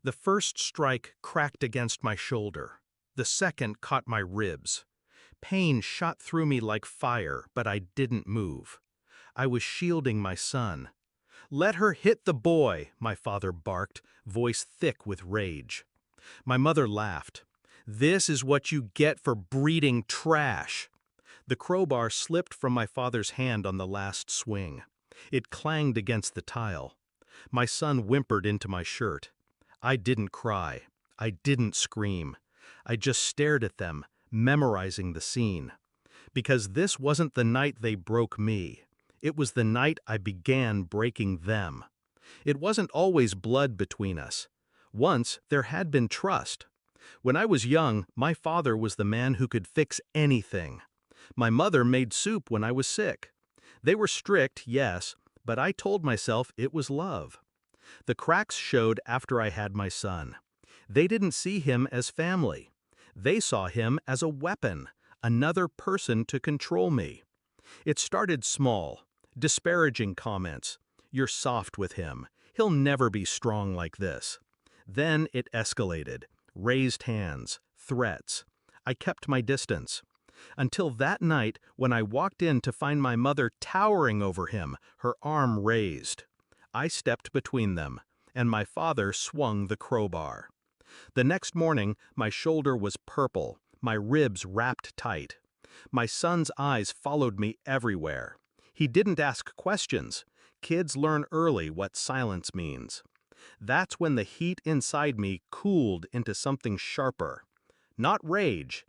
The first strike cracked against my shoulder. The second caught my ribs. Pain shot through me like fire, but I didn't move. I was shielding my son. "Let her hit the boy," my father barked, voice thick with rage. My mother laughed. "This is what you get for breeding trash." The crowbar slipped from my father's hand on the last swing. It clanged against the tile. My son whimpered into my shirt. I didn't cry. I didn't scream. I just stared at them, memorizing the scene. Because this wasn't the night they broke me. It was the night I began breaking them. It wasn't always blood between us. Once there had been trust. When I was young, my father was the man who could fix anything. My mother made soup when I was sick. They were strict, yes, but I told myself it was love. The cracks showed after I had my son. They didn't see him as family. They saw him as a weapon, another person to control me. It started small, disparaging comments. "You're soft with him. He'll never be strong like this." Then it escalated, raised hands, threats. I kept my distance. Until that night when I walked in to find my mother towering over him, her arm raised. I stepped between them, and my father swung the crowbar. The next morning, my shoulder was purple, my ribs wrapped tight. My son's eyes followed me everywhere. He didn't ask questions. Kids learn early what silence means. That's when the heat inside me cooled into something sharper. Not rage,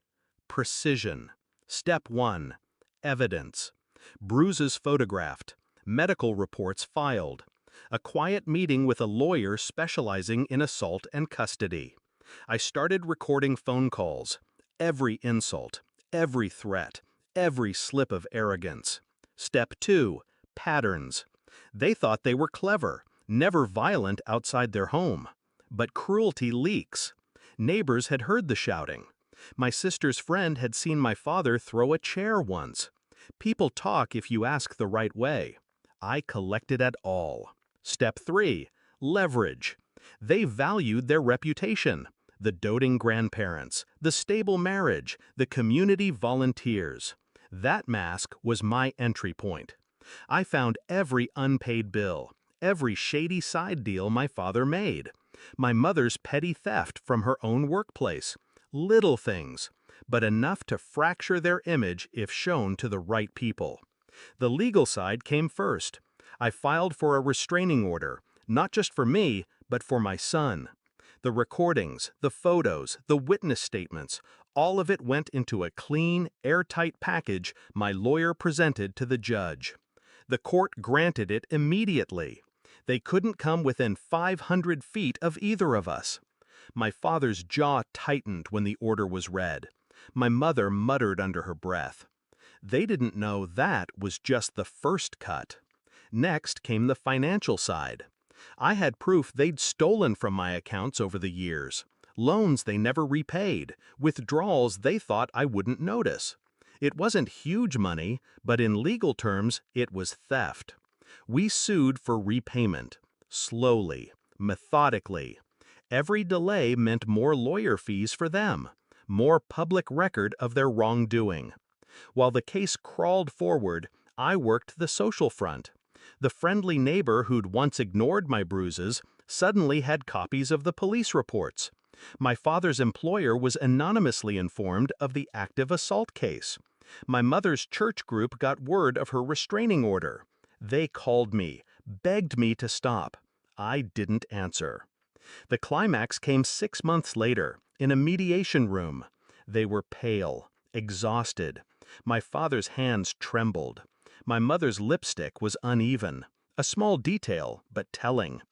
precision. Step 1. Evidence. Bruises photographed. Medical reports filed. A quiet meeting with a lawyer specializing in assault and custody. I started recording phone calls. Every insult, every threat, every slip of arrogance. Step 2. Patterns. They thought they were clever, never violent outside their home. But cruelty leaks. Neighbors had heard the shouting. My sister's friend had seen my father throw a chair once. People talk if you ask the right way. I collected it all. Step 3. Leverage. They valued their reputation. The doting grandparents, the stable marriage, the community volunteers. That mask was my entry point. I found every unpaid bill, every shady side deal my father made, my mother's petty theft from her own workplace. Little things, but enough to fracture their image if shown to the right people. The legal side came first. I filed for a restraining order, not just for me, but for my son. The recordings, the photos, the witness statements, all of it went into a clean, airtight package my lawyer presented to the judge. The court granted it immediately. They couldn't come within 500 feet of either of us. My father's jaw tightened when the order was read. My mother muttered under her breath. They didn't know that was just the first cut. Next came the financial side. I had proof they'd stolen from my accounts over the years. Loans they never repaid, withdrawals they thought I wouldn't notice. It wasn't huge money, but in legal terms, it was theft. We sued for repayment. Slowly, methodically. Every delay meant more lawyer fees for them, more public record of their wrongdoing. While the case crawled forward, I worked the social front. The friendly neighbor who'd once ignored my bruises suddenly had copies of the police reports. My father's employer was anonymously informed of the active assault case. My mother's church group got word of her restraining order. They called me, begged me to stop. I didn't answer. The climax came 6 months later, in a mediation room. They were pale, exhausted. My father's hands trembled. My mother's lipstick was uneven. A small detail, but telling.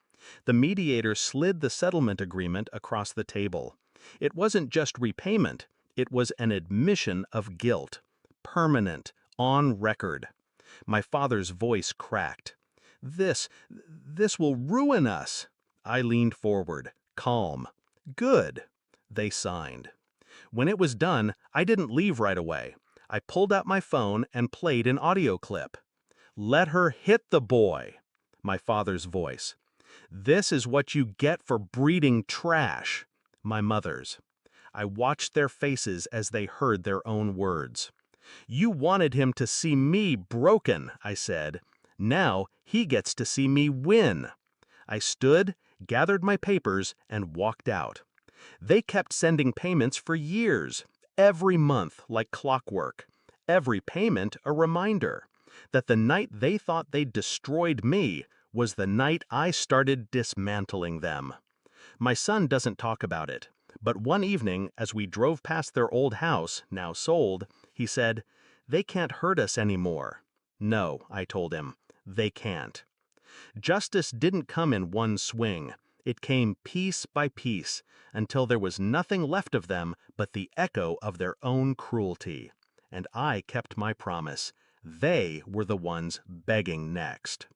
The mediator slid the settlement agreement across the table. It wasn't just repayment, it was an admission of guilt. Permanent, on record. My father's voice cracked. This will ruin us." I leaned forward, calm. "Good." They signed. When it was done, I didn't leave right away. I pulled out my phone and played an audio clip. "Let her hit the boy," my father's voice. This is what you get for breeding trash. My mother's. I watched their faces as they heard their own words. You wanted him to see me broken, I said. Now he gets to see me win. I stood, gathered my papers, and walked out. They kept sending payments for years, every month like clockwork. Every payment a reminder that the night they thought they'd destroyed me was the night I started dismantling them. My son doesn't talk about it, but one evening as we drove past their old house, now sold, he said, "They can't hurt us anymore." No, I told him, they can't. Justice didn't come in one swing. It came piece by piece, until there was nothing left of them but the echo of their own cruelty. And I kept my promise. They were the ones begging next.